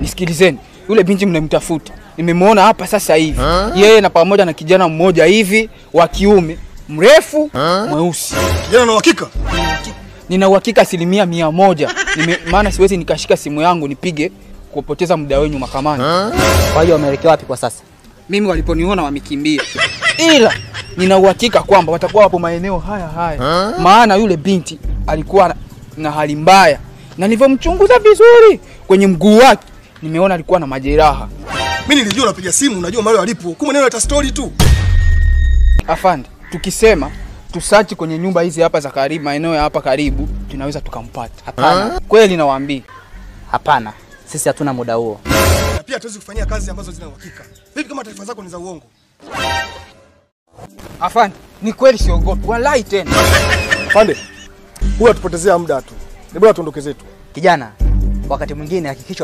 Nisikilizeni. Yule binti mnamtafuta. Nimemwona hapa sasa hivi. Yeye na pamoja na kijana mmoja hivi wa kiume, mrefu, mweusi. Kijana na uhakika? Nina uhakika 100%. Maana siwezi nikashika simu yangu nipige kupoteza muda wenu mahakamani. Kwa hiyo wameelekea wapi kwa sasa? Mimi waliponiona wamekimbia. Ila nina uhakika kwamba watakuwa hapo maeneo haya. Maana yule binti alikuwa na hali mbaya. Na nilivyomchunguza vizuri kwenye mguu wake, nimeona alikuwa na majeraha. Mimi nilijua unapiga simu, unajua mahali alipo. Kumbe neno la story tu. Afande, tukisema tusearch kwenye nyumba hizi hapa za karibu, maeneo ya hapa karibu, tunaweza tukampata. Hapana. Kweli nawaambia. Hapana. Sisi hatuna muda huo. Na pia hatuwezi kufanyia kazi ambazo zina uhakika. Vipi kama taarifa zako ni za uongo? Afande, ni kweli siogopi. Wallahi tena. Afande, huwa tupotezea muda tu. Ni bora tuondoke zetu. Kijana, wakati mwingine hakikisha